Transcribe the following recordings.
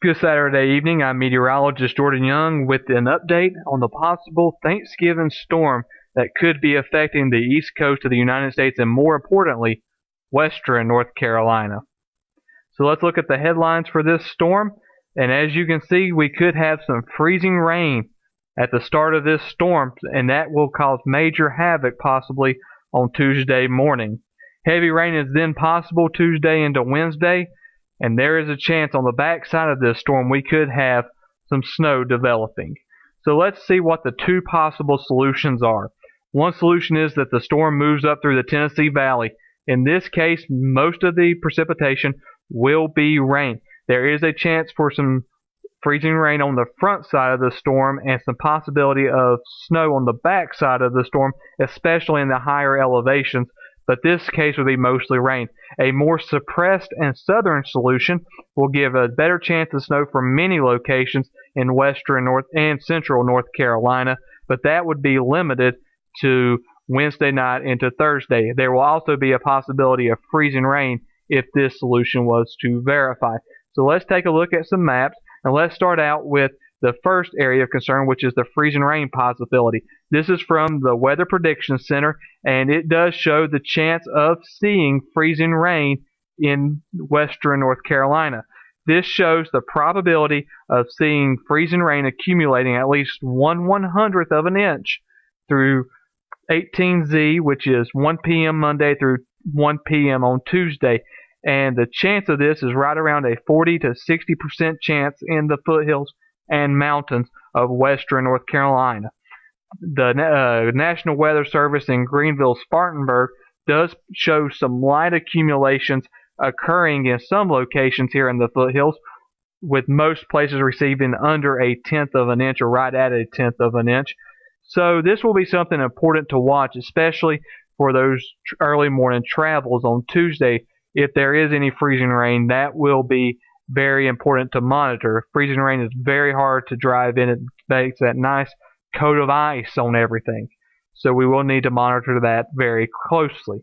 Good Saturday evening. I'm meteorologist Jordan Young with an update on the possible Thanksgiving storm that could be affecting the east coast of the United States and, more importantly, western North Carolina. So let's look at the headlines for this storm. And as you can see, we could have some freezing rain at the start of this storm, and that will cause major havoc possibly on Tuesday morning. Heavy rain is then possible Tuesday into Wednesday, and there is a chance on the backside of this storm we could have some snow developing. So let's see what the two possible solutions are. One solution is that the storm moves up through the Tennessee Valley. In this case, most of the precipitation will be rain. There is a chance for some freezing rain on the front side of the storm and some possibility of snow on the back side of the storm, especially in the higher elevations, but this case would be mostly rain. A more suppressed and southern solution will give a better chance of snow for many locations in western North and central North Carolina, but that would be limited to Wednesday night into Thursday. There will also be a possibility of freezing rain if this solution was to verify. So let's take a look at some maps, and let's start out with the first area of concern, which is the freezing rain possibility. This is from the Weather Prediction Center, and it does show the chance of seeing freezing rain in western North Carolina. This shows the probability of seeing freezing rain accumulating at least 1/100th of an inch through 18Z, which is 1 p.m. Monday through 1 p.m. on Tuesday. And the chance of this is right around a 40 to 60% chance in the foothills and mountains of western North Carolina. The National Weather Service in Greenville-Spartanburg does show some light accumulations occurring in some locations here in the foothills, with most places receiving under a tenth of an inch or right at a tenth of an inch. So this will be something important to watch, especially for those early morning travels on Tuesday. If there is any freezing rain, that will be very important to monitor. Freezing rain is very hard to drive in. It makes that nice coat of ice on everything. So we will need to monitor that very closely.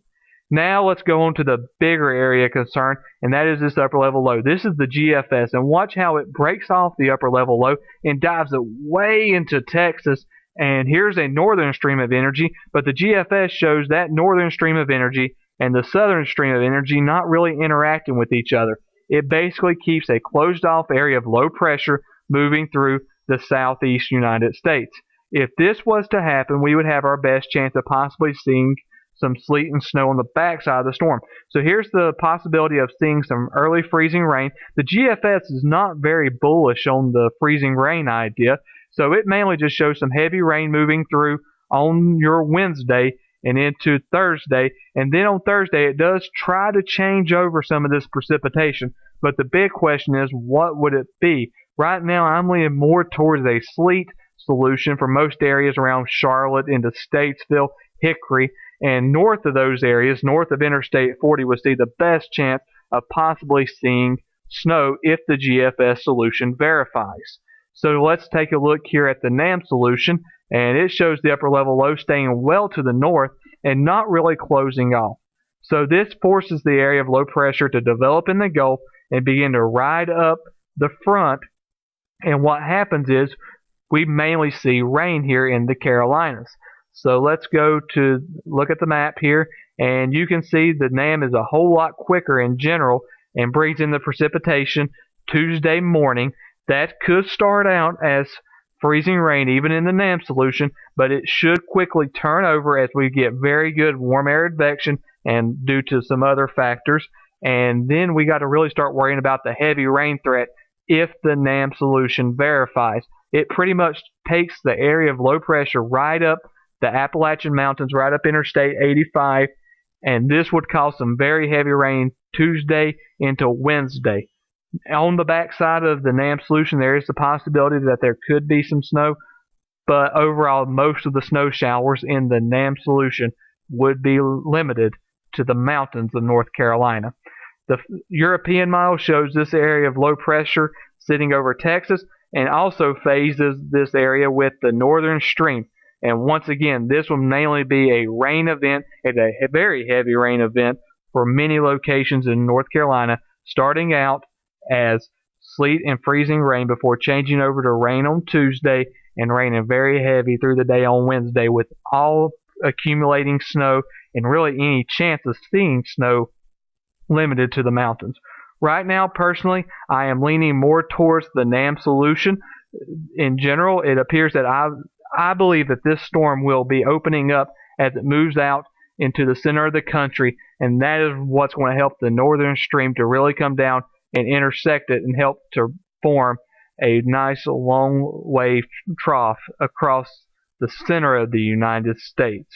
Now let's go on to the bigger area of concern, and that is this upper level low. This is the GFS, and watch how it breaks off the upper level low and dives it way into Texas. And here's a northern stream of energy, but the GFS shows that northern stream of energy and the southern stream of energy not really interacting with each other. It basically keeps a closed off area of low pressure moving through the southeast United States. If this was to happen, we would have our best chance of possibly seeing some sleet and snow on the backside of the storm. So here's the possibility of seeing some early freezing rain. The GFS is not very bullish on the freezing rain idea, so it mainly just shows some heavy rain moving through on your Wednesday and into Thursday, and then on Thursday it does try to change over some of this precipitation, but the big question is, what would it be? Right now I'm leaning more towards a sleet solution for most areas around Charlotte into Statesville, Hickory, and north of those areas, north of Interstate 40, would see the best chance of possibly seeing snow if the GFS solution verifies. So let's take a look here at the NAM solution, and it shows the upper level low staying well to the north and not really closing off. So this forces the area of low pressure to develop in the Gulf and begin to ride up the front, and what happens is we mainly see rain here in the Carolinas. So let's go to look at the map here, and you can see the NAM is a whole lot quicker in general and brings in the precipitation Tuesday morning. That could start out as freezing rain even in the NAM solution, but it should quickly turn over as we get very good warm air advection and due to some other factors. And then we got to really start worrying about the heavy rain threat if the NAM solution verifies. It pretty much takes the area of low pressure right up the Appalachian Mountains, right up Interstate 85, and this would cause some very heavy rain Tuesday into Wednesday. On the backside of the NAM solution, there is the possibility that there could be some snow, but overall, most of the snow showers in the NAM solution would be limited to the mountains of North Carolina. The European model shows this area of low pressure sitting over Texas and also phases this area with the northern stream. And once again, this will mainly be a rain event, and a very heavy rain event for many locations in North Carolina, starting out as sleet and freezing rain before changing over to rain on Tuesday and raining very heavy through the day on Wednesday, with all accumulating snow and really any chance of seeing snow limited to the mountains. Right now, personally, I am leaning more towards the NAM solution. In general, it appears that I believe that this storm will be opening up as it moves out into the center of the country, and that is what's going to help the northern stream to really come down and intersect it and help to form a nice long wave trough across the center of the United States.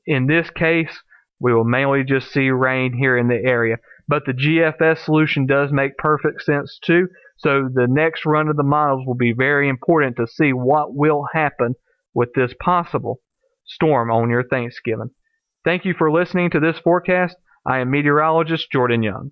In this case, we will mainly just see rain here in the area, but the GFS solution does make perfect sense too. So the next run of the models will be very important to see what will happen with this possible storm on your Thanksgiving. Thank you for listening to this forecast. I am meteorologist Jordan Young.